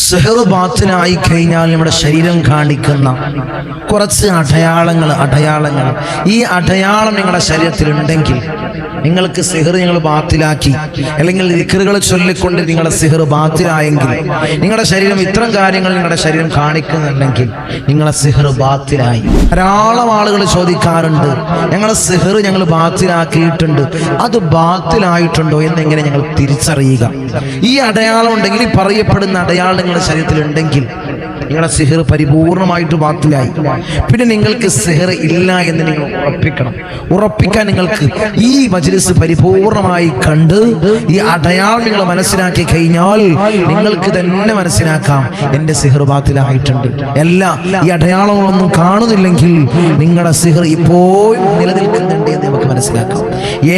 സിഹർ ബാത്തിലായി കഴിഞ്ഞാൽ നമ്മുടെ ശരീരം കാണിക്കുന്ന കുറച്ച് അടയാളങ്ങൾ ഈ അടയാളം നിങ്ങളുടെ ശരീരത്തിലുണ്ടെങ്കിൽ നിങ്ങൾക്ക് സിഹർ നിങ്ങൾ ബാത്തിലാക്കി, അല്ലെങ്കിൽ ദിക്റുകൾ ചൊല്ലിക്കൊണ്ട് നിങ്ങളുടെ സിഹർ ബാത്തിലായെങ്കിൽ, നിങ്ങളുടെ ശരീരം ഇത്തരം കാര്യങ്ങൾ നിങ്ങളുടെ ശരീരം കാണിക്കുന്നുണ്ടെങ്കിൽ നിങ്ങളെ സിഹർ ബാത്തിലായി. ധാരാളം ആളുകൾ ചോദിക്കാറുണ്ട്, ഞങ്ങളെ സിഹർ ഞങ്ങൾ ബാത്തിലാക്കിയിട്ടുണ്ട്, അത് ബാത്തിലായിട്ടുണ്ടോ എന്നെങ്ങനെ ഞങ്ങൾ തിരിച്ചറിയുക? ഈ അടയാളം ഉണ്ടെങ്കിൽ, ഈ പറയപ്പെടുന്ന അടയാളം നിങ്ങളുടെ ശരീരത്തിലുണ്ടെങ്കിൽ നിങ്ങളുടെ സിഹർ പരിപൂർണമായിട്ട് ബാത്തിലായി. പിന്നെ നിങ്ങൾക്ക് സിഹർ ഇല്ല എന്ന് നിങ്ങൾ ഉറപ്പിക്കാൻ നിങ്ങൾക്ക് ഈ മജ്‌ലിസ് പരിപൂർണമായി കണ്ട് ഈ അടയാളം നിങ്ങൾ മനസ്സിലാക്കി കഴിഞ്ഞാൽ നിങ്ങൾക്ക് തന്നെ മനസ്സിലാക്കാം എന്റെ സിഹർ ബാത്തിലായിട്ടുണ്ട്. ഈ അടയാളങ്ങളൊന്നും കാണുന്നില്ലെങ്കിൽ നിങ്ങളുടെ സിഹർ ഇപ്പോഴും നിലനിൽക്കുന്നുണ്ട് എന്ന് നമുക്ക് മനസ്സിലാക്കാം.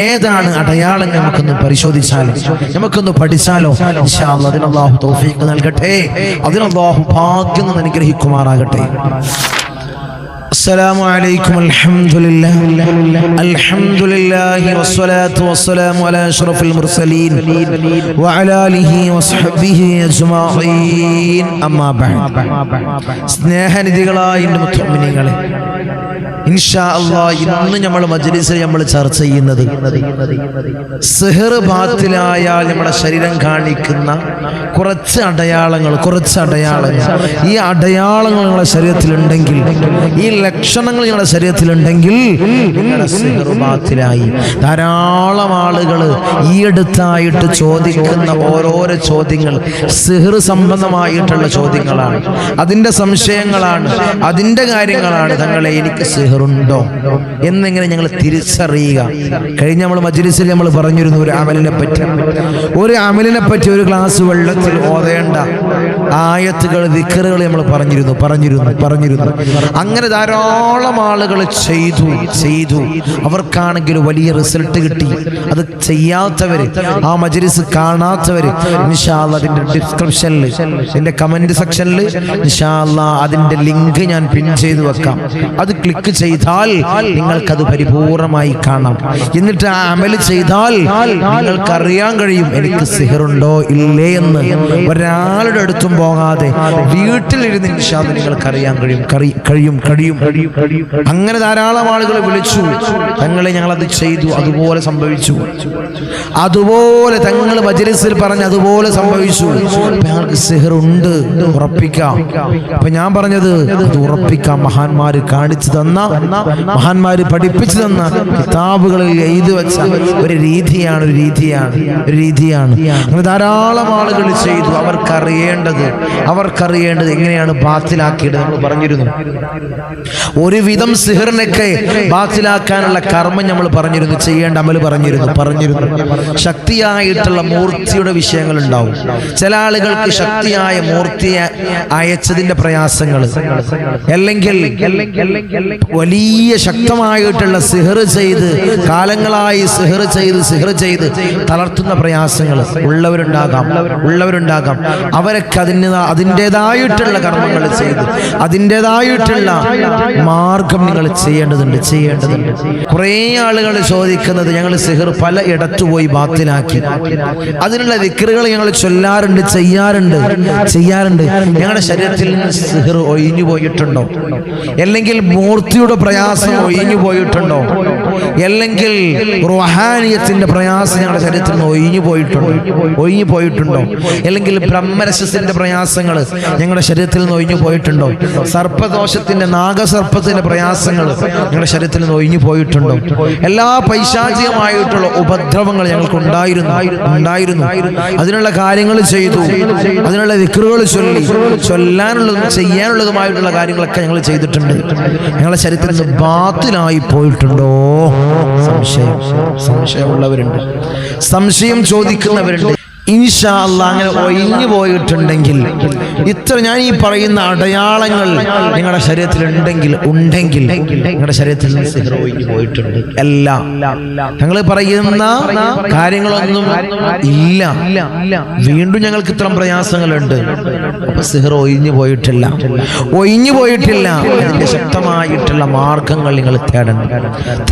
ഏതാണ് അടയാളം നമുക്കൊന്ന് പരിശോധിച്ചാലോ, നമുക്കൊന്ന് പഠിച്ചാലോ? ഇൻഷാ അല്ലാഹ് അതിന് അല്ലാഹു തൗഫീഖ് നൽകട്ടെ, അതിന് അല്ലാഹു ഭാഗ്യം അനുഗ്രഹിക്കുമാറാകട്ടെ. السلام عليكم. الحمد لله والصلاة والسلام على أشرف المرسلين وعلى آله وصحبه أجمعين. أما بعد. സ്നേഹനിധികളായ മുഅ്മിനീങ്ങളെ, ഇൻഷാ അല്ലാഹ് ഇന്ന് നമ്മൾ മജ്‌ലിസിൽ നമ്മൾ ചർച്ച ചെയ്യുന്നത് സിഹർ ബാത്തിലായാൽ നമ്മുടെ ശരീരം കാണിക്കുന്ന കുറച്ച് അടയാളങ്ങൾ. ഈ അടയാളങ്ങൾ നിങ്ങളുടെ ശരീരത്തിലുണ്ടെങ്കിൽ, ഈ ലക്ഷണങ്ങൾ നിങ്ങളുടെ ശരീരത്തിലുണ്ടെങ്കിൽ നിങ്ങളുടെ സിഹർ ബാത്തിലായി. ധാരാളം ആളുകൾ ഈ അടുത്തായിട്ട് ചോദിക്കുന്ന ഓരോരോ ചോദ്യങ്ങൾ സിഹർ സംബന്ധമായിട്ടുള്ള ചോദ്യങ്ങളാണ്, അതിൻ്റെ സംശയങ്ങളാണ്, അതിൻ്റെ കാര്യങ്ങളാണ്. തങ്ങളെ എനിക്ക് സിഹറുണ്ടോ എന്നെങ്ങനെ ഞങ്ങൾ തിരിച്ചറിയുക? കഴിഞ്ഞ നമ്മൾ മജ്‌ലിസിൽ നമ്മൾ പറഞ്ഞിരുന്നു ഒരു അമലിനെ പറ്റി ഒരു ഗ്ലാസ് വെള്ളത്തിൽ ഓതേണ്ട ആയത്തുകൾ, ദിക്റുകൾ നമ്മൾ പറഞ്ഞിരുന്നു. അങ്ങനെ ധാരാളം ആളുകൾ ചെയ്തു അവർക്കാണെങ്കിൽ വലിയ റിസൾട്ട് കിട്ടി. അത് ചെയ്യാത്തവര്, ആ മജ്‌ലിസ് കാണാത്തവര്, ഇൻഷാ അല്ലാഹ് അതിന്റെ ഡിസ്ക്രിപ്ഷനിൽ, ഇതിന്റെ കമന്റ് സെക്ഷനിൽ ഇൻഷാ അല്ലാഹ് അതിന്റെ ലിങ്ക് ഞാൻ പിൻ ചെയ്തു വെക്കാം. അത് ക്ലിക്ക് ചെയ്താൽ നിങ്ങൾക്കത് പരിപൂർണമായി കാണാം. എന്നിട്ട് ആ അമൽ ചെയ്താൽ നിങ്ങൾക്കറിയാൻ കഴിയും എനിക്ക് സിഹറുണ്ടോ ഇല്ലേ എന്ന്. ഒരാളുടെ അടുത്തും പോകാതെ വീട്ടിലിരുന്ന് ഇൻഷാ അല്ലാഹ് നിങ്ങൾക്കറിയാൻ കഴിയും. അങ്ങനെ ധാരാളം ആളുകൾ വിളിച്ചു, തങ്ങളെ ഞങ്ങളത് ചെയ്തു, അതുപോലെ സംഭവിച്ചു, അതുപോലെ തങ്ങൾ മജ്‌ലിസിൽ പറഞ്ഞ് അതുപോലെ സംഭവിച്ചു, ഞങ്ങൾക്ക് സിഹറുണ്ട് ഉറപ്പിക്കാം. അപ്പൊ ഞാൻ പറഞ്ഞത് അത് ഉറപ്പിക്കാം. മഹാന്മാര് കാണിച്ചു തന്ന, മഹാന്മാര് പഠിപ്പിച്ചു തന്ന കിതാബുകളിൽ എഴുതി വെച്ച ഒരു രീതിയാണ്. അങ്ങനെ ധാരാളം ആളുകൾ ചെയ്തു. അവർക്കറിയേണ്ടത് എങ്ങനെയാണ് ബാത്തിലാക്കിയത് നമ്മൾ പറഞ്ഞിരുന്നു. ഒരുവിധം സിഹറിനൊക്കെ ബാത്തിലാക്കാനുള്ള കർമ്മം നമ്മൾ പറഞ്ഞിരുന്നു, ചെയ്യേണ്ട അമൽ പറഞ്ഞിരുന്നു. ശക്തിയായിട്ടുള്ള മൂർത്തിയുടെ വിഷയങ്ങൾ ഉണ്ടാവും. ചില ആളുകൾക്ക് ശക്തിയായ മൂർത്തിയെ അയച്ചതിന്റെ പ്രയാസങ്ങൾ, അല്ലെങ്കിൽ വലിയ ശക്തമായിട്ടുള്ള സിഹർ ചെയ്ത് കാലങ്ങളായി സിഹർ ചെയ്ത് തളർത്തുന്ന പ്രയാസങ്ങൾ ഉള്ളവരുണ്ടാകാം. അവരൊക്കെ അതിൻ്റെതായിട്ടുള്ള കർമ്മങ്ങൾ ചെയ്ത് അതിൻ്റെതായിട്ടുള്ള മാർഗം നിങ്ങൾ ചെയ്യേണ്ടതുണ്ട്. കുറേ ആളുകൾ ചോദിക്കുന്നത്, ഞങ്ങൾ സിഹർ പല ഇടത്തു പോയി ബാത്തിലാക്കി, അതിനുള്ള ദിക്റുകൾ ഞങ്ങൾ ചൊല്ലാറുണ്ട്, ചെയ്യാറുണ്ട്. ഞങ്ങളുടെ ശരീരത്തിൽ നിന്ന് സിഹർ ഒഴിഞ്ഞു പോയിട്ടുണ്ടോ? അല്ലെങ്കിൽ മൂർത്തിയുടെ പ്രയാസം ഒഴിഞ്ഞു പോയിട്ടുണ്ടോ? അല്ലെങ്കിൽ റുഹാനിയത്തിന്റെ പ്രയാസം ഞങ്ങളുടെ ശരീരത്തിൽ നിന്ന് ഒഴിഞ്ഞു പോയിട്ടുണ്ടോ? അല്ലെങ്കിൽ ബ്രഹ്മരസത്തിന്റെ പ്രയാസങ്ങൾ ഞങ്ങളുടെ ശരീരത്തിൽ നിന്ന് ഒഴിഞ്ഞു പോയിട്ടുണ്ടോ? സർപ്പദോഷത്തിന്റെ, നാഗസർപ്പത്തിന്റെ പ്രയാസങ്ങൾ ഞങ്ങളുടെ ശരീരത്തിൽ നിന്ന് ഒഴിഞ്ഞു പോയിട്ടുണ്ടോ? എല്ലാ പൈശാചികമായിട്ടുള്ള ഉപദ്രവങ്ങൾ ഞങ്ങൾക്ക് ഉണ്ടായിരുന്നു. അതിനുള്ള കാര്യങ്ങൾ ചെയ്തു, അതിനുള്ള ദിക്റുകൾ ചൊല്ലാനുള്ളതും ചെയ്യാനുള്ളതുമായിട്ടുള്ള കാര്യങ്ങളൊക്കെ ഞങ്ങൾ ചെയ്തിട്ടുണ്ട്. ഞങ്ങളുടെ ശരീരത്തിൽ നിന്ന് ബാത്തിലായി പോയിട്ടുണ്ടോ? സംശയമുള്ളവരുണ്ട്, സംശയം ചോദിക്കുന്നവരുണ്ട്. ഇൻഷാ അല്ലാഹ് അങ്ങനെ ഒഴിഞ്ഞു പോയിട്ടുണ്ടെങ്കിൽ, ഇത്ര ഞാൻ ഈ പറയുന്ന അടയാളങ്ങൾ നിങ്ങളുടെ ശരീരത്തിൽ ഉണ്ടെങ്കിൽ നിങ്ങളുടെ ശരീരത്തിൽ നിന്ന് സിഹർ ഒഴിഞ്ഞു പോയിട്ടുണ്ട്. എല്ലാം ഞങ്ങൾ പറയുന്ന കാര്യങ്ങളൊന്നും ഇല്ല, വീണ്ടും ഞങ്ങൾക്ക് ഇത്തരം പ്രയാസങ്ങളുണ്ട്. അപ്പൊ സിഹർ ഒഴിഞ്ഞു പോയിട്ടില്ല. അതിന്റെ ശക്തമായിട്ടുള്ള മാർഗങ്ങൾ നിങ്ങൾ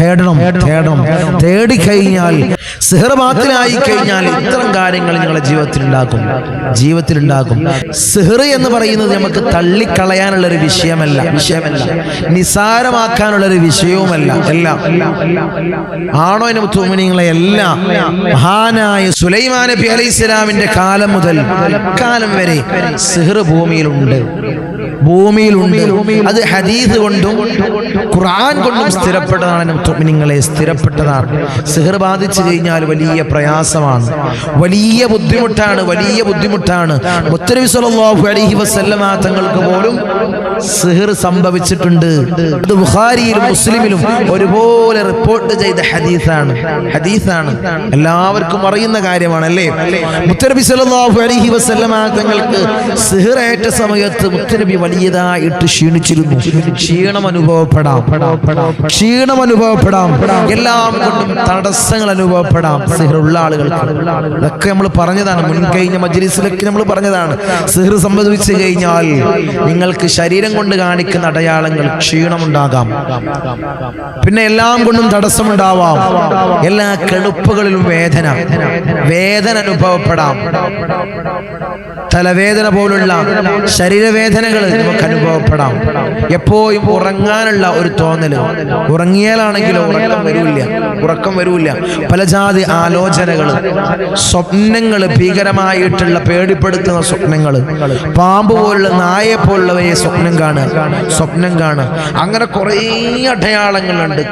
തേടണം. തേടിക്കഴിഞ്ഞാൽ, സിഹർ ബാത്തിലായി കഴിഞ്ഞാൽ ഇത്തരം കാര്യങ്ങൾ നിങ്ങളുടെ ജീവിതത്തിലുണ്ടാകും. സിഹ്ർ എന്ന് പറയുന്നത് നമുക്ക് തള്ളിക്കളയാനുള്ള ഒരു വിഷയമല്ല, നിസാരമാക്കാനുള്ള ഒരു വിഷയവുമല്ല. എല്ലാം ആണോ എന്നെ മുഅ്മിനീങ്ങളെ, എല്ലാം മഹാനായ സുലൈമാൻ നബി അലൈഹിസ്സലാമിന്റെ കാലം മുതൽ കാലം വരെ സിഹ്ർ ഭൂമിയിലുണ്ട്. അത് ഹദീസ് കൊണ്ടും ഖുർആൻ കൊണ്ടും സ്ഥിരപ്പെട്ടതാണ്. മുഅ്മിനീങ്ങളെ, സ്ഥിരപ്പെട്ടതാണ്. സിഹ്ർ ബാധിച്ചു കഴിഞ്ഞാൽ വലിയ പ്രയാസമാണ്, വലിയ ബുദ്ധിമുട്ടാണ്. മുത്തനബി സല്ലല്ലാഹു അലൈഹി വസല്ലമ തങ്ങൾക്ക് പോലും സിഹ്ർ സംഭവിച്ചിട്ടുണ്ട്. അത് ബുഖാരിയിലും മുസ്ലിമിലും ഒരുപോലെ റിപ്പോർട്ട് ചെയ്ത ഹദീസാണ്. എല്ലാവർക്കും അറിയുന്ന കാര്യമാണല്ലേ. മുത്തനബി സല്ലല്ലാഹു അലൈഹി വസല്ലമ തങ്ങൾക്ക് സിഹ്ർ ഏറ്റ സമയത്ത് മുത്തനബി വലിയതായിട്ട് ക്ഷീണിച്ചിരുന്നു. ക്ഷീണം അനുഭവപ്പെടാം, എല്ലാം കൊണ്ടും തടസ്സങ്ങൾ അനുഭവപ്പെടാം സിഹ്റുള്ള ആളുകൾക്ക്. ഇതൊക്കെ നമ്മൾ പറഞ്ഞതാണ്, മുൻകഴിഞ്ഞ മജ്‌ലിസിലൊക്കെ നമ്മൾ പറഞ്ഞതാണ്. സിഹ്ർ സംഭവിച്ചു കഴിഞ്ഞാൽ നിങ്ങൾക്ക് ശരീരം കൊണ്ട് കാണിക്കുന്ന അടയാളങ്ങൾ ക്ഷീണമുണ്ടാകാം, പിന്നെ എല്ലാം കൊണ്ടും തടസ്സമുണ്ടാവാം. എല്ലാ കെടുപ്പുകളിലും വേദന അനുഭവപ്പെടാം. തലവേദന പോലുള്ള ശരീരവേദനകൾ നമുക്ക് അനുഭവപ്പെടാം. എപ്പോഴും ഉറങ്ങാനുള്ള ഒരു തോന്നല്, ഉറങ്ങിയാലാണെങ്കിലോ ഉറക്കം വരൂല്ല. പല ജാതി ആലോചനകൾ, സ്വപ്നങ്ങൾ, ഭീകരമായിട്ടുള്ള പേടിപ്പെടുത്തുന്ന സ്വപ്നങ്ങൾ, പാമ്പ് പോലുള്ള നായെ പോലുള്ളവയെ സ്വപ്നം കാണുക. അങ്ങനെ കുറേ അടയാളങ്ങളുണ്ട്.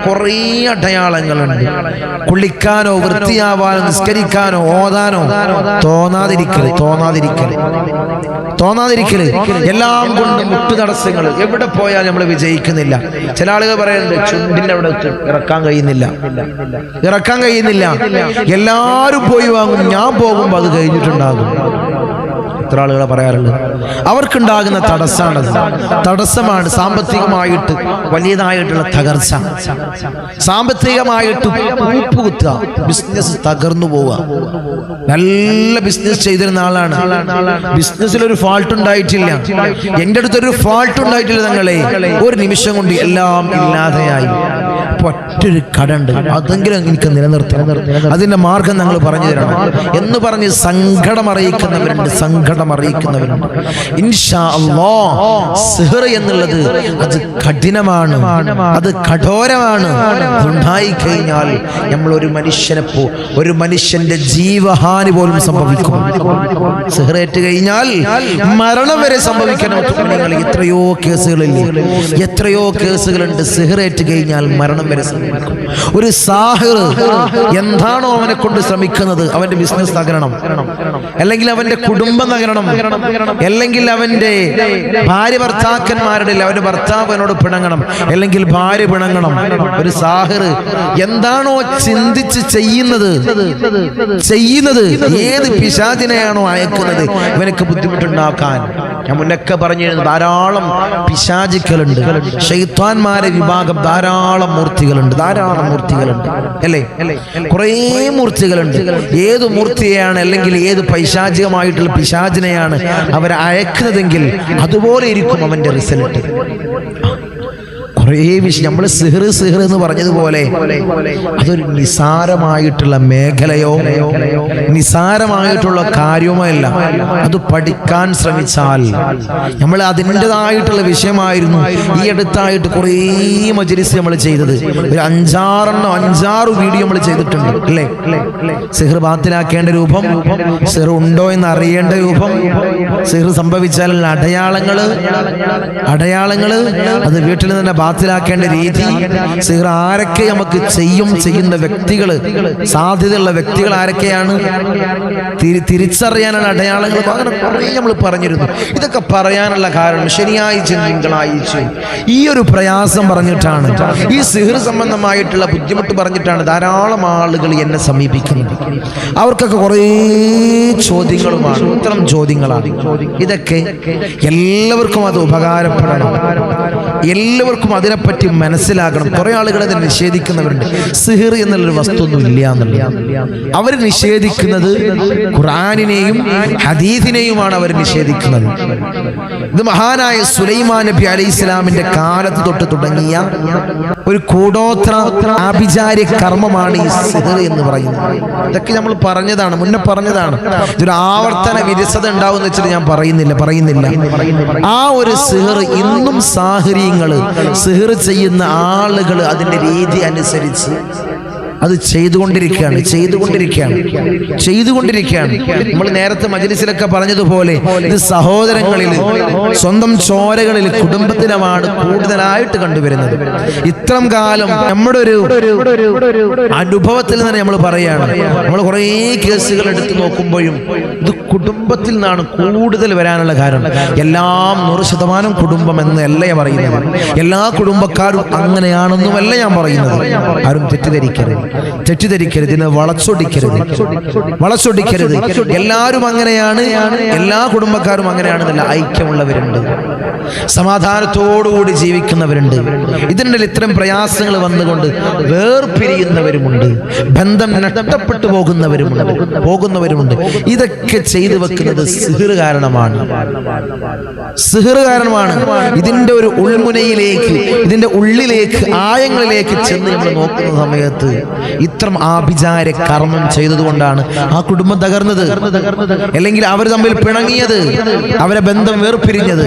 കുളിക്കാനോ വൃത്തിയാവാനോ നിസ്കരിക്കാനോ ഓതാനോ തോന്നാതിരിക്കല് എല്ലാം കൊണ്ടും മുട്ടു തടസ്സങ്ങൾ. എവിടെ പോയാൽ നമ്മൾ വിജയിക്കുന്നില്ല. ചില ആളുകൾ പറയുന്നുണ്ട് ചുണ്ടിന്റെ അവിടെ ഇറക്കാൻ കഴിയുന്നില്ല. എല്ലാവരും പോയി വാങ്ങും, ഞാൻ പോകുമ്പോൾ അത് കഴിഞ്ഞിട്ടുണ്ടാകും. എത്ര ആളുകളെ പറയാറുള്ളത്. അവർക്കുണ്ടാകുന്ന തടസ്സമാണ് സാമ്പത്തികമായിട്ട് വലിയതായിട്ടുള്ള തകർച്ച, സാമ്പത്തികമായിട്ട് കൂപ്പുകുത്തുക, ബിസിനസ് തകർന്നു പോവുക. നല്ല ബിസിനസ് ചെയ്തിരുന്ന ആളാണ്, ബിസിനസ്സിൽ ഒരു ഫാൾട്ട് ഉണ്ടായിട്ടില്ല, എൻ്റെ അടുത്തൊരു ഫാൾട്ട് ഉണ്ടായിട്ടില്ല. തങ്ങളെ ഒരു നിമിഷം കൊണ്ട് എല്ലാം ഇല്ലാതെയായി. ഒറ്റൊരു കടണ്ട്, അതെങ്കിലും എനിക്ക് നിലനിർത്തണം, അതിന്റെ മാർഗം ഞങ്ങൾ പറഞ്ഞു തരണം എന്ന് പറഞ്ഞ് സങ്കടം അറിയിക്കുന്നവരുണ്ട്. ഇൻഷാ അല്ലാഹ് സിഹ്ർ എന്നുള്ളത് അത് കഠിനമാണ്, അത് കഠോരമാണ്. ഉണ്ടായി കഴിഞ്ഞാൽ നമ്മൾ ഒരു മനുഷ്യന്റെ ജീവഹാനി പോലും സംഭവിക്കും. സിഹ്ർ ഏറ്റു കഴിഞ്ഞാൽ മരണം വരെ സംഭവിക്കണം. എത്രയോ കേസുകളുണ്ട്. സിഹ്ർ ഏറ്റു കഴിഞ്ഞാൽ മരണം വരെ സംഭവിക്കും. ഒരു സാഹിർ എന്താണോ അവനെ കൊണ്ട് ശ്രമിക്കുന്നത്, അവന്റെ ബിസിനസ് തകരണം, അല്ലെങ്കിൽ അവന്റെ കുടുംബം തകരണം, അല്ലെങ്കിൽ അവന്റെ ഭാര്യ ഭർത്താക്കന്മാരുടെ അവന്റെ ഭർത്താവിനോട് പിണങ്ങണം, അല്ലെങ്കിൽ ഭാര്യ പിണങ്ങണം. ഒരു സാഹിർ എന്താണോ ചിന്തിച്ച് ചെയ്യുന്നത് ഏത് പിശാചിനെയാണോ അയക്കുന്നത് ഇവനക്ക് ബുദ്ധിമുട്ടുണ്ടാക്കാൻ. ഞാൻ മുന്നൊക്കെ പറഞ്ഞിരുന്നു, ധാരാളം പിശാചുക്കളുണ്ട്, ശൈത്താന്മാരെ വിഭാഗം ധാരാളം മൂർത്തികളുണ്ട് അല്ലേ? കുറേ മൂർത്തികളുണ്ട്. ഏത് മൂർത്തിയെയാണ് അല്ലെങ്കിൽ ഏത് പൈശാചികമായിട്ടുള്ള പിശാചിനെയാണ് അവരെ അയക്കുന്നതെങ്കിൽ അതുപോലെ ഇരിക്കും അവന്റെ റിസൾട്ട്. കുറേ വിഷയം നമ്മൾ സിഹ്ർ എന്ന് പറഞ്ഞതുപോലെ അതൊരു നിസാരമായിട്ടുള്ള മേഖലയോ നിസാരമായിട്ടുള്ള കാര്യമോ അല്ല. അത് പഠിക്കാൻ ശ്രമിച്ചാൽ നമ്മൾ അതിൻ്റെതായിട്ടുള്ള വിഷയമായിരുന്നു ഈ അടുത്തായിട്ട് കുറേ മജ്‌ലിസ് നമ്മൾ ചെയ്തത്. ഒരു 5-6 വീഡിയോ നമ്മൾ ചെയ്തിട്ടുണ്ട് അല്ലേ? സിഹ്ർ ബാത്തിലാക്കേണ്ട രൂപം, സിഹ്ർ ഉണ്ടോ എന്ന് അറിയേണ്ട രൂപം, സിഹ്ർ സംഭവിച്ചാലുള്ള അടയാളങ്ങള്, അത് വീട്ടിൽ തന്നെ ബാത്തിലാക്കേണ്ട രീതി, സിഹ്ർ ആരൊക്കെ നമുക്ക് ചെയ്യുന്ന വ്യക്തികള്, സാധ്യതയുള്ള വ്യക്തികൾ ആരൊക്കെയാണ്, തിരിച്ചറിയാനുള്ള അടയാളങ്ങൾ, അങ്ങനെ കുറേ നമ്മൾ പറഞ്ഞിരുന്നു. ഇതൊക്കെ പറയാനുള്ള കാരണം ശനിയാഴ്ച തിങ്കളാഴ്ച ഈ ഒരു പ്രയാസം പറഞ്ഞിട്ടാണ്, ഈ സിഹ്ർ സംബന്ധമായിട്ടുള്ള ബുദ്ധിമുട്ട് പറഞ്ഞിട്ടാണ് ധാരാളം ആളുകൾ എന്നെ സമീപിക്കുന്നത്. അവർക്കൊക്കെ കുറേ ചോദ്യങ്ങളുമാണ്, ഇത്തരം ചോദ്യങ്ങളാണ്. ഇതൊക്കെ എല്ലാവർക്കും അത് ഉപകാരപ്പെടണം. എല്ലാവർക്കും അതിനെപ്പറ്റി മനസ്സിലാകണം. കുറെ ആളുകൾ അത് നിഷേധിക്കുന്നവരുണ്ട്. സിഹിർ എന്നുള്ളൊരു വസ്തു ഒന്നും ഇല്ല എന്നുള്ളത് അവർ നിഷേധിക്കുന്നത് ഖുർആനിനെയും ഹദീസിനെയുമാണ് അവർ നിഷേധിക്കുന്നത്. ഇത് മഹാനായ സുലൈമാൻ നബി അലൈഹി ഇസ്ലാമിന്റെ കാലത്ത് തൊട്ട് തുടങ്ങിയ ഒരു കൂടോത്ര ആഭിചാര്യ കർമ്മമാണ് ഈ സിഹിർ എന്ന് പറയുന്നത്. ഇതൊക്കെ നമ്മൾ പറഞ്ഞതാണ്, മുന്നേ പറഞ്ഞതാണ്. ഇതൊരു ആവർത്തന വിരസത ഉണ്ടാവും എന്ന് വെച്ചിട്ട് ഞാൻ പറയുന്നില്ല. ആ ഒരു സിഹിർ ഇന്നും സാഹിര്യങ്ങള് സിഹിർ ചെയ്യുന്ന ആളുകൾ അതിന്റെ രീതി അനുസരിച്ച് അത് ചെയ്തുകൊണ്ടിരിക്കുകയാണ്. നമ്മൾ നേരത്തെ മജ്‌ലിസിലൊക്കെ പറഞ്ഞതുപോലെ ഇത് സഹോദരങ്ങളിൽ, സ്വന്തം ചോരകളിൽ, കുടുംബത്തിലുമാണ് കൂടുതലായിട്ട് കണ്ടുവരുന്നത്. ഇത്രം കാലം നമ്മുടെ ഒരു അനുഭവത്തിൽ തന്നെ നമ്മൾ പറയാണ്. നമ്മൾ കുറേ കേസുകൾ എടുത്തു നോക്കുമ്പോഴും ഇത് കുടുംബത്തിൽ നിന്നാണ് കൂടുതൽ വരാനുള്ള കാരണം. എല്ലാം 100% കുടുംബം എന്നല്ല ഞാൻ പറയുന്നത്. എല്ലാ കുടുംബക്കാരും അങ്ങനെയാണെന്നുമല്ല ഞാൻ പറയുന്നത്. ആരും തെറ്റിദ്ധരിക്കരുത്, ഇതിനെ വളച്ചൊടിക്കരുത്. എല്ലാവരും അങ്ങനെയാണ്, എല്ലാ കുടുംബക്കാരും അങ്ങനെയാണെന്നല്ല. ഐക്യമുള്ളവരുണ്ട്, സമാധാനത്തോടുകൂടി ജീവിക്കുന്നവരുണ്ട്. ഇതിനിടയിൽ ഇത്തരം പ്രയാസങ്ങൾ വന്നുകൊണ്ട് വേർപിരിയുന്നവരുമുണ്ട്, ബന്ധം നഷ്ടപ്പെട്ടു പോകുന്നവരുമുണ്ട്. ഇതൊക്കെ ചെയ്തു വെക്കുന്നത് സിഹിർ കാരണമാണ്. ഇതിന്റെ ഒരു ഉൾമുനയിലേക്ക്, ഇതിന്റെ ഉള്ളിലേക്ക്, ആഴങ്ങളിലേക്ക് ചെന്ന് നമ്മൾ നോക്കുന്ന സമയത്ത് ഇത്തരം ആഭിചാര കർമ്മം ചെയ്തതുകൊണ്ടാണ് ആ കുടുംബം തകർന്നത്, അല്ലെങ്കിൽ അവർ തമ്മിൽ പിണങ്ങിയത്, അവരെ ബന്ധം വേർപിരിഞ്ഞത്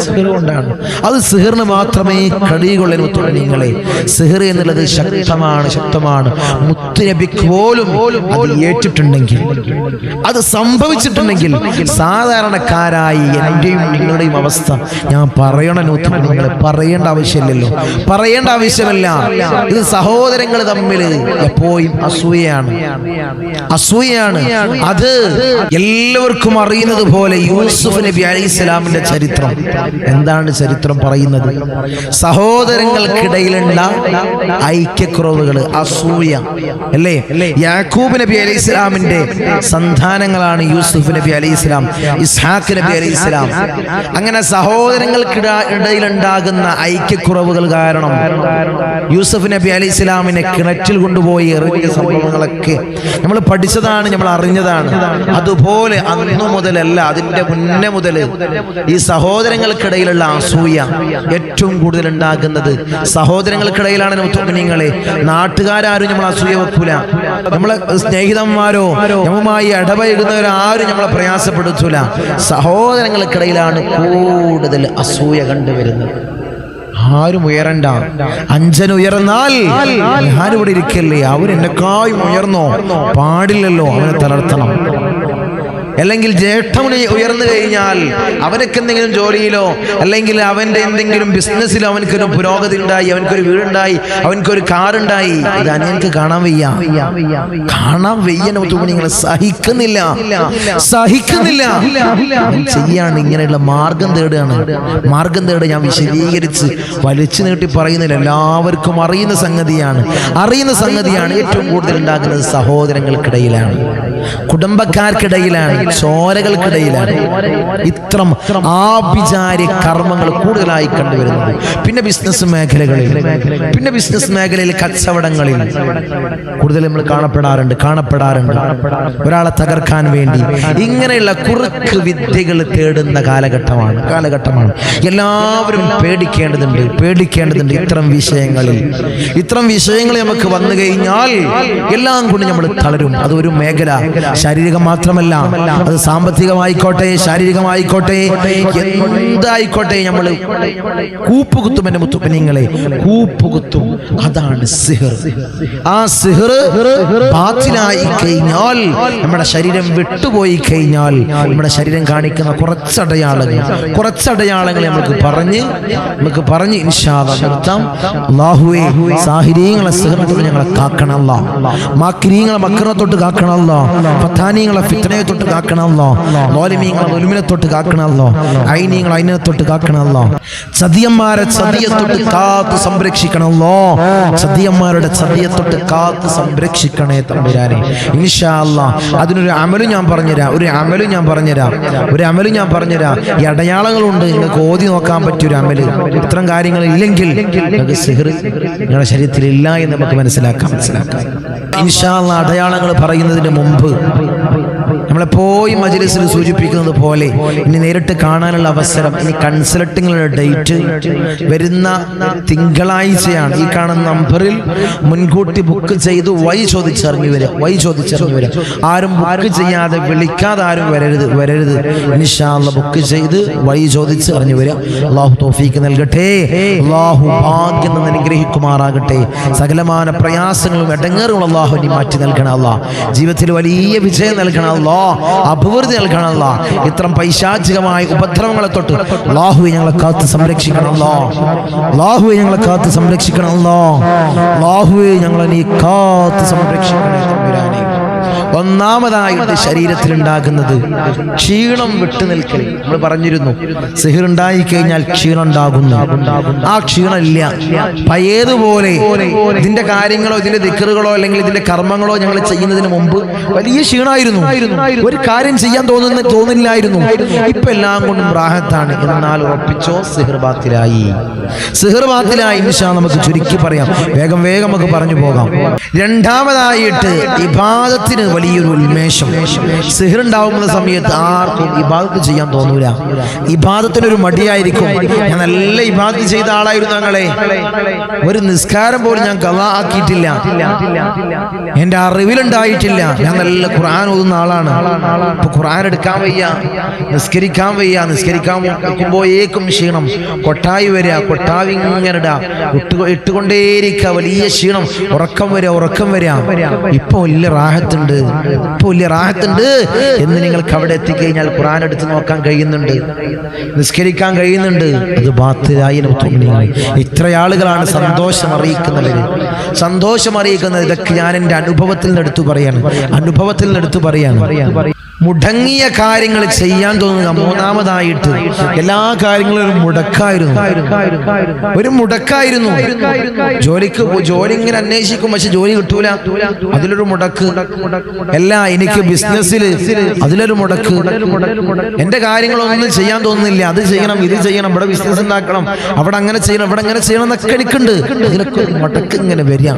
സിഹിർ കൊണ്ടാണ്. അത് സിഹിറിന് മാത്രമേ കഴിയുകയുള്ളൂ. മുത്തുനിങ്ങളെ, സിഹിർ എന്നുള്ളത് ശക്തമാണ്. മുത്തുനബിക്ക് പോലും അത് ഏറ്റിട്ടുണ്ടെങ്കിൽ, അത് സംഭവിച്ചിട്ടുണ്ടെങ്കിൽ, സാധാരണക്കാരായി എന്റെയും നിങ്ങളുടെയും അവസ്ഥ ഞാൻ പറയണം. മുത്തുനിങ്ങളെ, പറയേണ്ട ആവശ്യമില്ല. ഇത് സഹോദരങ്ങൾ തമ്മിൽ എപ്പോഴും അസൂയയാണ്. അത് എല്ലാവർക്കും അറിയുന്നത് പോലെ യൂസുഫ് നബി അലൈഹി സ്വലാമിന്റെ ചരിത്രം എന്താണ് പറയുന്നത്? സഹോദരങ്ങൾക്കിടയിലുള്ള ഐക്യക്കുറവുകൾ, അസൂയ അല്ലേ? യാക്കൂബ് നബി അലൈഹി സ്വലാമിന്റെ സന്താനങ്ങളാണ് യൂസുഫ് നബി അലൈഹി സ്വലാം, ഇസ്ഹാഖ് നബി അലൈഹി സ്വലാം. അങ്ങനെ സഹോദരങ്ങൾക്കിടയിലുണ്ടാകുന്ന ഐക്യക്കുറവുകൾ കാരണം യൂസുഫ് നബി അലൈഹി സ്വലാമിനെ കിണറ്റിൽ കൊണ്ടുപോയി എറിഞ്ഞ സംഭവങ്ങളൊക്കെ നമ്മൾ പഠിച്ചതാണ്, നമ്മൾ അറിഞ്ഞതാണ്. അതുപോലെ അന്നു മുതലല്ല, അതിന്റെ മുന്നേ മുതൽ ഈ സഹോദരങ്ങൾക്കിടയിലുള്ള അസൂയ ഏറ്റവും കൂടുതൽ ഉണ്ടാകുന്നത് സഹോദരങ്ങൾക്കിടയിലാണ്. മുഅ്മിനീങ്ങളെ, നാട്ടുകാരും നമ്മൾ അസൂയ വെക്കൂല, നമ്മളെ സ്നേഹിതന്മാരോ നമ്മളുമായി ഇടപഴകുന്നവരാരും നമ്മളെ പ്രയാസപ്പെടുത്തൂല. സഹോദരങ്ങൾക്കിടയിലാണ് കൂടുതൽ അസൂയ കണ്ടുവരുന്നത്. ആരും ഉയരണ്ട, അഞ്ചന ഉയർന്നാൽ ഞാനിവിടെ ഇരിക്കല്ലേ, അവരെന്നെക്കായും ഉയർന്നോ, പാടില്ലല്ലോ, അവനെ തളർത്തണം. അല്ലെങ്കിൽ ജ്യേഷ്ഠമുനി ഉയർന്നു കഴിഞ്ഞാൽ അവനക്ക് എന്തെങ്കിലും ജോലിയിലോ അല്ലെങ്കിൽ അവന്റെ എന്തെങ്കിലും ബിസിനസ്സിലോ അവനക്കൊരു പുരോഗതി ഉണ്ടായി, അവനക്കൊരു വീടുണ്ടായി, അവനക്കൊരു കാറുണ്ടായി, ഇത് അനിയനക്ക് കാണാൻ വയ്യ. നിങ്ങൾ സഹിക്കുന്നില്ല. ചെയ്യാണ് ഇങ്ങനെയുള്ള മാർഗം തേടുക. ഞാൻ വിശദീകരിച്ച് വലിച്ചു നീട്ടി പറയുന്നില്ല, എല്ലാവർക്കും അറിയുന്ന സംഗതിയാണ്. ഏറ്റവും കൂടുതൽ ഉണ്ടാകുന്നത് സഹോദരങ്ങൾക്കിടയിലാണ്, കുടുംബക്കാർക്കിടയിലാണ്, ചോരകൾക്കിടയിലാണ് ഇത്തരം ആഭിചാര്യ കർമ്മങ്ങൾ കൂടുതലായി കണ്ടുവരുന്നത്. പിന്നെ ബിസിനസ് മേഖലയിൽ കച്ചവടങ്ങളിൽ കൂടുതൽ നമ്മൾ കാണപ്പെടാറുണ്ട്. ഒരാളെ തകർക്കാൻ വേണ്ടി ഇങ്ങനെയുള്ള കുറുക്ക് വിദ്യകൾ തേടുന്ന കാലഘട്ടമാണ്. എല്ലാവരും പേടിക്കേണ്ടതുണ്ട്. ഇത്തരം വിഷയങ്ങൾ നമുക്ക് വന്നു കഴിഞ്ഞാൽ എല്ലാം കൊണ്ട് നമ്മൾ തളരും. അതൊരു മേഖല, ശാരീരികം മാത്രമല്ല, അത് സാമ്പത്തികമായിക്കോട്ടെ, ശാരീരികമായിക്കോട്ടെ, എന്തായിക്കോട്ടെ, നമ്മൾ കൂപ്പുകുത്തും. എന്റെ മുത്തുനിങ്ങളെ, കൂപ്പുകുത്തും. അതാണ് സിഹിർ. ആ സിഹിർ ബാത്തിലായി കഴിഞ്ഞാൽ, നമ്മുടെ ശരീരം വിട്ടുപോയി കഴിഞ്ഞാൽ, നമ്മുടെ ശരീരം കാണിക്കുന്ന കുറച്ചടയാളങ്ങൾ നമുക്ക് പറഞ്ഞ് ഇൻഷാ അല്ലാഹ് നിർത്താം. അല്ലാഹുവേ, സാഹിരീങ്ങളെ സിഹിറിനെ ഞങ്ങളെ കാക്കണം. അല്ലാഹ് മാക്രീങ്ങളെ മക്കളെ തൊട്ട് കാക്കണം. അല്ലാഹ് ഫത്താനീങ്ങളെ ഫിത്നയെ തൊട്ട് കാക്കണമല്ലോ, ളാലിമീങ്ങളെ ദുൽമിനെ തൊട്ട് കാക്കണമല്ലോ, ഐനീങ്ങളെ ഐനിനെ തൊട്ട് കാക്കണമല്ലോ, ചതിയന്മാരെ ചതിയെ തൊട്ട് കാത്ത് സംരക്ഷിക്കണമല്ലോ, ചതിയന്മാരുടെ ചതിയെ തൊട്ട് കാത്ത് സംരക്ഷിക്കണേ തമ്പുരാനെ. ഇൻഷാ അല്ലാഹ് അതിനൊരു അമലും ഞാൻ പറഞ്ഞുതരാം, ഒരു അമലും ഞാൻ പറഞ്ഞുതരാം. ഈ അടയാളങ്ങളുണ്ട്, നിങ്ങൾക്ക് ഓതി നോക്കാൻ പറ്റിയൊരു അമല്. ഇത്തരം കാര്യങ്ങൾ ഇല്ലെങ്കിൽ നിങ്ങൾക്ക് സിഹ്ർ നിങ്ങളുടെ ശരീരത്തിൽ ഇല്ല എന്ന് നമുക്ക് മനസ്സിലാക്കാം. ഇൻഷാ അല്ലാഹ് അടയാളങ്ങൾ പറയുന്നതിന് മുമ്പ് നമ്മളെപ്പോഴും മജ്‌ലിസിൽ സൂചിപ്പിക്കുന്നത് പോലെ ഇനി നേരിട്ട് കാണാനുള്ള അവസരം, ഇനി കൺസൾട്ടിങ്ങിനുള്ള ഡേറ്റ് വരുന്ന തിങ്കളാഴ്ചയാണ്. ഈ കാണുന്ന നമ്പറിൽ മുൻകൂട്ടി ബുക്ക് ചെയ്ത് വഴി ചോദിച്ചറിഞ്ഞു വരിക. ആരും ബുക്ക് ചെയ്യാതെ വിളിക്കാതെ ആരും വരരുത്. ഇൻഷാ അല്ലാഹ് ബുക്ക് ചെയ്ത് വഴി ചോദിച്ച് അറിഞ്ഞു വരിക. അല്ലാഹു തൗഫീഖ് നൽകട്ടെ, അല്ലാഹു ഭാഗ്യം നിന്ന് അനുഗ്രഹിക്കുമാറാകട്ടെ. സകലമാന പ്രയാസങ്ങളും ഇടങ്ങേറുകളും അല്ലാഹു നീ മാറ്റി നൽകണം അല്ലാഹ്. ജീവിതത്തിൽ വലിയ വിജയം നൽകണം അല്ലാഹ്, അഭിവൃദ്ധി നൽകണം അല്ലാഹ്. ഇത്തരം പൈശാചികമായ ഉപദ്രവങ്ങളെ തൊട്ട് അല്ലാഹുവേ ഞങ്ങളെ കാത്ത് സംരക്ഷിക്കണം അല്ലാഹ്. അല്ലാഹുവേ ഞങ്ങളെ നീ കാത്ത് സംരക്ഷിക്കണേ തമ്പുരാനെ. ഒന്നാമതായിട്ട് ശരീരത്തിൽ ഉണ്ടാകുന്നത് ക്ഷീണം വിട്ടുനിൽക്കൽ. നമ്മൾ പറഞ്ഞിരുന്നു, സിഹിർ ഉണ്ടായി കഴിഞ്ഞാൽ ക്ഷീണം ഉണ്ടാകുന്നു. ആ ക്ഷീണം ഇല്ല, പഴയതുപോലെ ഇതിന്റെ കാര്യങ്ങളോ ഇതിന്റെ ദിക്റുകളോ അല്ലെങ്കിൽ ഇതിന്റെ കർമ്മങ്ങളോ ഞങ്ങൾ ചെയ്യുന്നതിന് മുമ്പ് വലിയ ക്ഷീണമായിരുന്നു, ഒരു കാര്യം ചെയ്യാൻ തോന്നില്ലായിരുന്നു. ഇപ്പൊ എല്ലാം കൊണ്ടും റാഹത്താണ്. എന്നാൽ ഉറപ്പിച്ചോ, സിഹിർ ബാത്തിലായി. ഇൻഷാ നമുക്ക് ചുരുക്കി പറയാം, വേഗം നമുക്ക് പറഞ്ഞു പോകാം. രണ്ടാമതായിട്ട് ഇബാദത്തിന് വലിയൊരു ഉന്മേഷം. സിഹ്ർ ഉണ്ടാവുന്ന സമയത്ത് ആർക്കും ഇബാദത്ത് ചെയ്യാൻ തോന്നൂല. ഇബാദത്തിനൊരു മടിയായിരിക്കും. ഞാൻ നല്ല ഇബാദത്ത് ചെയ്ത ആളായിരുന്നു, ഞങ്ങളെ ഒരു നിസ്കാരം പോലും ഞാൻ ഖളാ ആക്കിയിട്ടില്ല, എന്റെ അറിവിലുണ്ടായിട്ടില്ല. ഞാൻ നല്ല ഖുർആൻ ഓതുന്ന ആളാണ്. ഇപ്പൊ ഖുർആൻ എടുക്കാൻ വയ്യ, നിസ്കരിക്കാൻ വയ്യ. നിസ്കരിക്കാൻ നോക്കുമ്പോഴേക്കും ക്ഷീണം, കൊട്ടായി വരിക, കൊട്ടാവി ഇങ്ങനെ ഇട്ടുകൊണ്ടേയിരിക്കുക, വലിയ ക്ഷീണം, ഉറക്കം വരിക. ഇപ്പൊ വലിയ റാഹത്തുണ്ട് എന്ന് നിങ്ങൾക്ക് അവിടെ എത്തിക്കഴിഞ്ഞാൽ ഖുർആൻ എടുത്ത് നോക്കാൻ കഴിയുന്നുണ്ട്, നിസ്കരിക്കാൻ കഴിയുന്നുണ്ട്. അത് ബാത്തിലായി. ഇത്ര ആളുകളാണ് സന്തോഷം അറിയിക്കുന്നത്. ഇതൊക്കെ ഞാൻ എൻ്റെ അനുഭവത്തിൽ നിന്ന് എടുത്തു പറയാണ്. മുടങ്ങിയ കാര്യങ്ങൾ ചെയ്യാൻ തോന്നുക. മൂന്നാമതായിട്ട് എല്ലാ കാര്യങ്ങളും ഒരു മുടക്കായിരുന്നു. ജോലി ഇങ്ങനെ അന്വേഷിക്കും, പക്ഷെ ജോലി കിട്ടൂല, അതിലൊരു മുടക്ക്. എനിക്ക് ബിസിനസ്സിൽ അതിലൊരു മുടക്ക്. എന്റെ കാര്യങ്ങളൊന്നും ചെയ്യാൻ തോന്നുന്നില്ല. അത് ചെയ്യണം, ഇത് ചെയ്യണം, ഇവിടെ ബിസിനസ് ഉണ്ടാക്കണം, അവിടെ അങ്ങനെ ചെയ്യണം, ഇവിടെ അങ്ങനെ ചെയ്യണം എന്നൊക്കെ എനിക്കുണ്ട്. അതിലൊക്കെ മുടക്ക് ഇങ്ങനെ വരിക,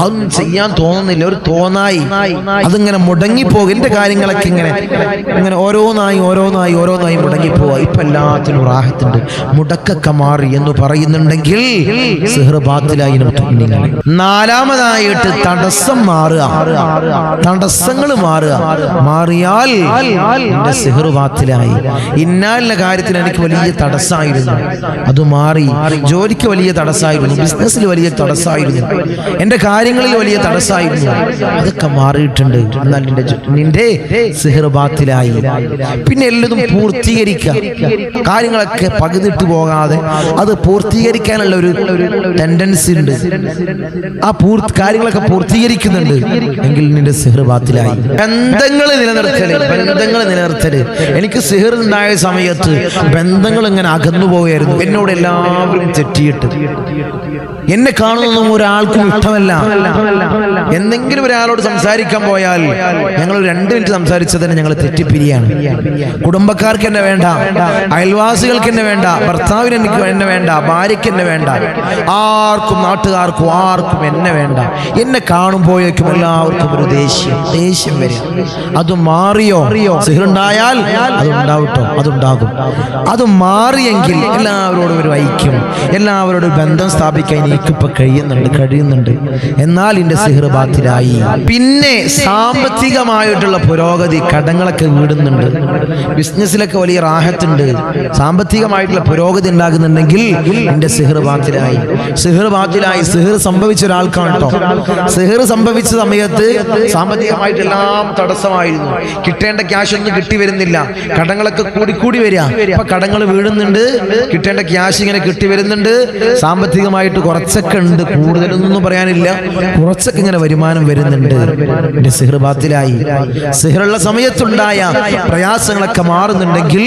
അതൊന്നും ചെയ്യാൻ തോന്നുന്നില്ല, ഒരു തോന്നായി. അതിങ്ങനെ മുടങ്ങിപ്പോകും. എന്റെ കാര്യങ്ങളൊക്കെ ഇങ്ങനെ ഓരോന്നായി മുടങ്ങിപ്പോവുക. ഇപ്പൊ എല്ലാത്തിനും റാഹത്തുണ്ട്, മുടക്കൊക്കെ മാറി എന്ന് പറയുന്നുണ്ടെങ്കിൽ സിഹ്ർ ബാത്തിലായി. നാലാമതായിട്ട് തടസ്സങ്ങൾ മാറിയാൽ എന്റെ സിഹ്ർ ബാത്തിലായി. ഇന്നാലിന്റെ കാര്യത്തിൽ എനിക്ക് വലിയ തടസ്സമായിരുന്നു, അത് മാറി. ജോലിക്ക് വലിയ തടസ്സമായിരുന്നു, ബിസിനസ്സിൽ വലിയ തടസ്സമായിരുന്നു, എന്റെ കാര്യങ്ങളിൽ വലിയ തടസ്സമായിരുന്നു, അതൊക്കെ മാറിയിട്ടുണ്ട്. എന്നാൽ നിന്റെ സിഹ്ർ ബാത്തിലായി. പിന്നെ എല്ലതും പൂർത്തീകരിക്കുക, കാര്യങ്ങളൊക്കെ പകുതിട്ട് പോകാതെ അത് പൂർത്തീകരിക്കാനുള്ള ഒരു ടെൻഡൻസി ഉണ്ട്. ആ കാര്യങ്ങളൊക്കെ പൂർത്തീകരിക്കുന്നുണ്ട് എങ്കിൽ നിന്റെ സിഹ്ർ ബാത്തിലായി. ബന്ധങ്ങൾ നിലനിർത്തല്. എനിക്ക് സിഹ്ർ ഉണ്ടായ സമയത്ത് ബന്ധങ്ങൾ ഇങ്ങനെ അകന്നു പോവുകയായിരുന്നു. എന്നോട് എല്ലാവരും തെറ്റിയിട്ട്, എന്നെ കാണുന്നൊന്നും ഒരാൾക്കും ഇഷ്ടമല്ല. എന്തെങ്കിലും ഒരാളോട് സംസാരിക്കാൻ പോയാൽ ഞങ്ങൾ 2 മിനിറ്റ് സംസാരിച്ചതിന് ഞങ്ങൾ തെറ്റിപ്പിരിയാണ്. കുടുംബക്കാർക്ക് എന്നെ വേണ്ട, അയൽവാസികൾക്ക് എന്നെ വേണ്ട, ഭർത്താവിന് എന്നെ വേണ്ട, ഭാര്യയ്ക്ക് എന്നെ വേണ്ട, ആർക്കും നാട്ടുകാർക്കും ആർക്കും എന്നെ വേണ്ട. എന്നെ കാണുമ്പോഴേക്കും എല്ലാവർക്കും ഒരു ദേഷ്യം വരും. അത് മാറിയോ? സിഹ്റുണ്ടായാൽ അതുണ്ടാകും. അത് മാറിയെങ്കിൽ എല്ലാവരോടും ഒരു ഐക്യം, എല്ലാവരോടും ബന്ധം സ്ഥാപിക്കാൻ എനിക്കിപ്പോ കഴിയുന്നുണ്ട്. എന്നാൽ എന്റെ സിഹ്ർ ബാത്തിലായി. പിന്നെ സാമ്പത്തികമായിട്ടുള്ള പുരോഗതി കടങ്ങളൊക്കെ വീടുന്നുണ്ട്, ബിസിനസ്സിലൊക്കെ വലിയ റാഹത്തുണ്ട്, സാമ്പത്തികമായിട്ടുള്ള പുരോഗതി ഉണ്ടാകുന്നുണ്ടെങ്കിൽ എന്റെ സിഹർ ബാത്തിലായി. സിഹർ സംഭവിച്ച ഒരാൾക്കാണ് കേട്ടോ. സിഹർ സംഭവിച്ച സമയത്ത് സാമ്പത്തികമായിട്ടെല്ലാം തടസ്സമായിരുന്നു. കിട്ടേണ്ട ക്യാഷ് ഒന്നും കിട്ടി വരുന്നില്ല, കടങ്ങളൊക്കെ കൂടി വരിക. ഇപ്പൊ കടങ്ങൾ വീഴുന്നുണ്ട്, കിട്ടേണ്ട ക്യാഷ് ഇങ്ങനെ കിട്ടി വരുന്നുണ്ട്, സാമ്പത്തികമായിട്ട് കുറച്ചൊക്കെ ഉണ്ട്, കൂടുതലൊന്നും പറയാനില്ല, കുറച്ചൊക്കെ ഇങ്ങനെ വരുമാനം വരുന്നുണ്ട്. എന്റെ സിഹർ ബാത്തിലായി. സിഹറുള്ള സമയത്തുണ്ടായ പ്രയാസങ്ങളൊക്കെ മാറുന്നുണ്ടെങ്കിൽ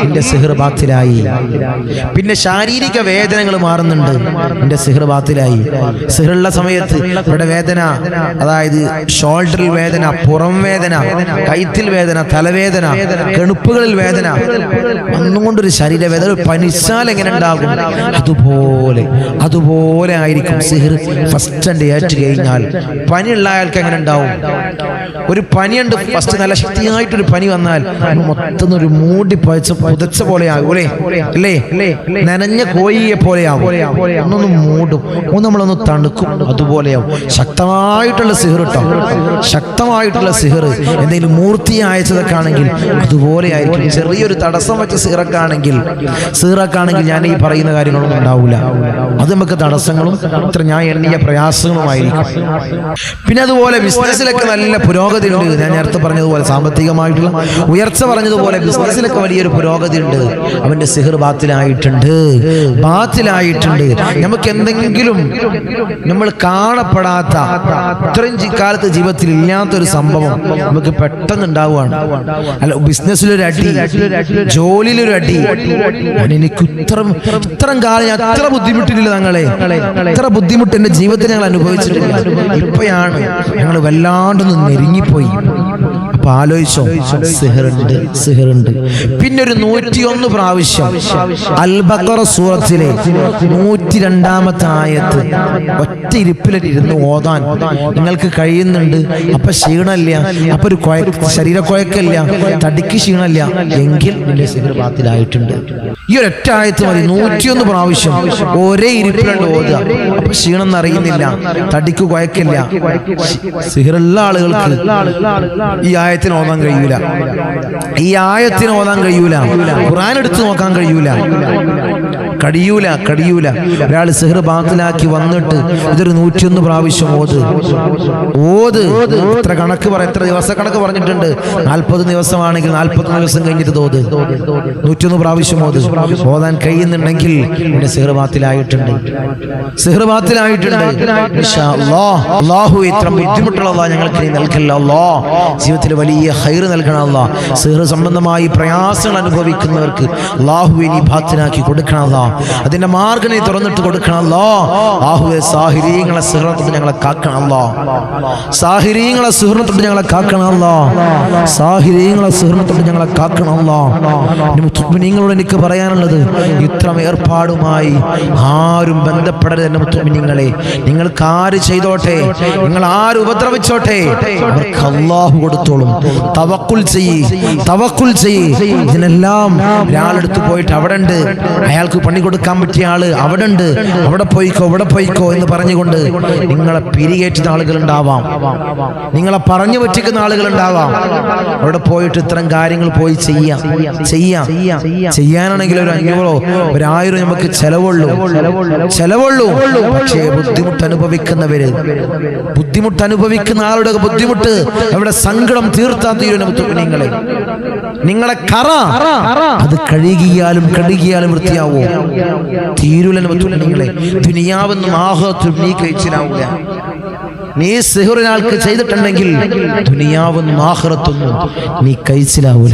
എന്റെ സിഹർ ബാത്തിലായി. പിന്നെ ശാരീരിക വേദനകൾ മാറുന്നുണ്ട്, എന്റെ സിഹർ ബാത്തിലായി. സിഹറുള്ള സമയത്ത് ഇവിടെ വേദന, അതായത് ഷോൾഡറിൽ വേദന, പുറം വേദന, കൈത്തിൽ വേദന, തലവേദന, കെണുപ്പുകളിൽ വേദന, ഒന്നും കൊണ്ടൊരു ശരീരവേദന, പനിച്ചാൽ എങ്ങനെ ഉണ്ടാകും അതുപോലെ ആയിരിക്കും സിഹർ ഫസ്റ്റ് ഏറ്റു കഴിഞ്ഞാൽ. പനിയുള്ള അയാൾക്ക് എങ്ങനെ ഉണ്ടാവും? ഒരു പനിയുണ്ട്, ഫസ്റ്റ് നല്ല ശക്തിയായിട്ടൊരു പനി വന്നാൽ മൊത്തം ഒരു മൂടി പുതച്ച പോലെയാകും അല്ലേ? നനഞ്ഞ കോഴിയെ പോലെയാകും, ഒന്നൊന്ന് മൂടും, നമ്മളൊന്ന് തണുക്കും, അതുപോലെയാവും. ശക്തമായിട്ടുള്ള സിഹർ കേട്ടോ, ശക്തമായിട്ടുള്ള സിഹർ എന്തെങ്കിലും മൂർത്തി അയച്ചതൊക്കെ ആണെങ്കിൽ അതുപോലെ ആയിരിക്കും. ചെറിയൊരു തടസ്സം വെച്ച സിഹറൊക്കെ ആണെങ്കിൽ ഞാൻ ഈ പറയുന്ന കാര്യങ്ങളൊന്നും ഉണ്ടാവില്ല. അത് നമുക്ക് തടസ്സങ്ങളും ഇത്ര ഞാൻ എണ്ണിയ പ്രയാസങ്ങളുമായിരിക്കും. പിന്നെ അതുപോലെ ബിസിനസ്സിലൊക്കെ നല്ല പുരോഗതി ഉണ്ട്. ഞാൻ നേരത്തെ പറഞ്ഞതുപോലെ സാമ്പത്തികമായിട്ടുള്ള ഉയർച്ച പറഞ്ഞതുപോലെ ബിസിനസ്സിലൊക്കെ വലിയൊരു പുരോഗതി ഉണ്ട്. അവന്റെ സിഹർ ബാത്തിലായിട്ടുണ്ട്. നമുക്ക് എന്തെങ്കിലും നമ്മൾ കാണപ്പെടാത്ത, ഇത്രയും കാലത്ത് ജീവിതത്തിൽ ഇല്ലാത്തൊരു സംഭവം നമുക്ക് പെട്ടെന്ന് ഉണ്ടാവുകയാണ്. അല്ല, ബിസിനസ്സിലൊരു അടി, ജോലിയിലൊരു അടി. എനിക്ക് ഇത്രയും കാലം ഞാൻ അത്ര ബുദ്ധിമുട്ടില്ല, ഇത്ര ബുദ്ധിമുട്ട് എന്റെ ജീവിതത്തിൽ ഞങ്ങൾ അനുഭവിച്ചിട്ടില്ല. ഇപ്പോഴാണ് ഞങ്ങൾ വല്ലാണ്ടൊന്ന് നെരുങ്ങിപ്പോയി. അപ്പൊ ആലോചിച്ചോ, സിഹറുണ്ട്. പിന്നെ ഒരു 101 പ്രാവശ്യം അൽ ബഖറ സൂറത്തിലെ 102-ാമത്തെ ആയത്ത് ഒറ്റ ഇരിപ്പിലിരുന്ന് ഓതാൻ നിങ്ങൾക്ക് കഴിയുന്നുണ്ട്. അപ്പൊ ക്ഷീണമില്ല, അപ്പൊ ഒരു ശരീരക്കുഴക്കില്ല, തടിക്ക് ക്ഷീണമില്ല എങ്കിൽ നിന്റെ സിഹർ ബാത്തിലായിട്ടുണ്ട്. ഈ ഒരൊറ്റ ആയത്ത് മതി 101 പ്രാവശ്യം ഒരേ ഇരിപ്പിലുണ്ട് ഓതുക. അപ്പൊ ക്ഷീണം അറിയുന്നില്ല, തടിക്ക് കുഴക്കില്ല. സിഹറുള്ള ആളുകൾക്ക് ഈ ആയത്തിന് ഓതാൻ കഴിയൂല, ഖുർആൻ എടുത്ത് നോക്കാൻ കഴിയൂല. ഒരാൾ സിഹർ ബാത്തിലാക്കി വന്നിട്ട് ഇതൊരു 101 പ്രാവശ്യം ഓത്. എത്ര കണക്ക് എത്ര ദിവസ കണക്ക് പറഞ്ഞിട്ടുണ്ട്? 40 ദിവസമാണെങ്കിൽ 40 ദിവസം കഴിഞ്ഞിട്ട് 101 പ്രാവശ്യം ഓതാൻ കഴിയുന്നുണ്ടെങ്കിൽ എന്റെ സിഹർ ബാത്തിലായിട്ടുണ്ട്. അല്ലാഹു ഇത്ര ബുദ്ധിമുട്ടുള്ള ഞങ്ങൾക്ക് നീ നൽകല്ല അല്ലാഹ്. ജീവിതത്തിൽ വലിയ ഖൈർ നൽകണം അല്ലാഹ്. സിഹർ സംബന്ധമായി പ്രയാസങ്ങൾ അനുഭവിക്കുന്നവർക്ക് അല്ലാഹുവേ നീ ബാത്തിലാക്കി കൊടുക്കണം അല്ലാഹ്. അതിന്റെ മാർഗ്ഗം നീ തുറന്നിട്ട് കൊടുക്കണം അല്ലാഹ്. അല്ലാഹുവേ സാഹിരീങ്ങളെ സിഹറിൽ തൊട്ട് ഞങ്ങളെ കാക്കണം അല്ലാഹ്. മുഅ്മിനീങ്ങളോട് എനിക്ക് പറയാനുള്ളത്, ഇത്തരം ഏർപ്പാടുമായി ആരും ബന്ധപ്പെടരുത്. എന്റെ മുഅ്മിനീങ്ങളെ, നിങ്ങൾക്ക് ആര് ചെയ്തോട്ടെ, നിങ്ങൾ ആര് ഉപദ്രവിച്ചോട്ടെ, അവർക്ക് അല്ലാഹു കൊടുത്തോളും. തവക്കുൽ ചെയ്യ്. ഇതിനെല്ലാം ഒരാളെടുത്ത് പോയിട്ട് അവിടെ ഉണ്ട്, അയാൾക്ക് പണി കൊടുക്കാൻ പറ്റിയ ആള് അവിടെ ഉണ്ട്, അവിടെ പോയിക്കോ എന്ന് പറഞ്ഞുകൊണ്ട് നിങ്ങളെ പിരികേറ്റുന്ന ആളുകളുണ്ടാവാം, നിങ്ങളെ പറഞ്ഞു പറ്റിക്കുന്ന ആളുകളുണ്ടാവാം. അവിടെ പോയിട്ട് ഇത്തരം കാര്യങ്ങൾ പോയി ചെയ്യാനാണെങ്കിൽ ഒരു 500 ഒരു 1000 നമുക്ക് ചെലവുള്ളൂ. പക്ഷേ ബുദ്ധിമുട്ട് അനുഭവിക്കുന്ന ആളുടെ ബുദ്ധിമുട്ട്, അവിടെ സങ്കടം തീർത്താൻ തീരുന്ന നിങ്ങളെ കറ അത് കഴുകിയാലും വൃത്തിയാവോ? തീരുല. നിങ്ങളെ ദുനിയാവെന്നും ആഖിറത്തും നീ കഴിച്ചിലാവൂല. നീ സിഹറിനാൾക്ക് ചെയ്തിട്ടുണ്ടെങ്കിൽ ദുനിയാവെന്നും ആഖിറത്തൊന്നും നീ കഴിച്ചിലാവൂല.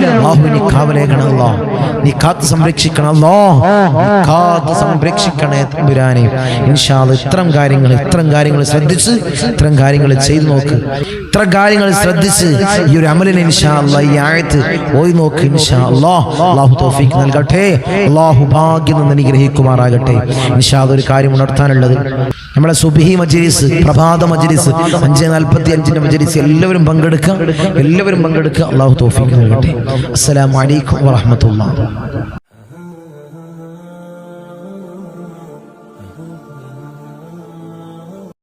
അല്ലാഹു നീ കാവലേകണം അല്ലാഹ്. നീ കാത്ത് സംരക്ഷിക്കണം അല്ലാഹ്. സംരക്ഷിക്കണേ തമ്പുരാനെ. ഇൻഷാ അല്ലാഹ് ഇത്തരം കാര്യങ്ങൾ ശ്രദ്ധിച്ച് ഇത്തരം കാര്യങ്ങൾ ചെയ്തു നോക്ക്. ഇത്തരം കാര്യങ്ങൾ ശ്രദ്ധിച്ച് ഈ ഒരു അമലിനെ ഇൻഷാ അല്ലാഹ് ഈ ആയത്ത് ഓതി നോക്ക്. ഇൻഷാ അല്ലാഹ് അല്ലാഹു തൗഫീഖ് നൽകട്ടെ. അല്ലാഹു ഭാഗ്യം അനുഗ്രഹിക്കുമാറാകട്ടെ. ഇൻഷാ അല്ലാഹ് ഒരു കാര്യം ഉണർത്താനുള്ളത്, നമ്മുടെ സുബ്ഹി മജ്ലിസ്, പ്രഭാത മജ്ലിസ് 5:45 മജ്ലിസ് എല്ലാവരും പങ്കെടുക്കുക. അല്ലാഹു തൗഫീഖ് നൽകട്ടെ. അസ്സലാമു അലൈക്കും വറഹ്മത്തുള്ളാഹി.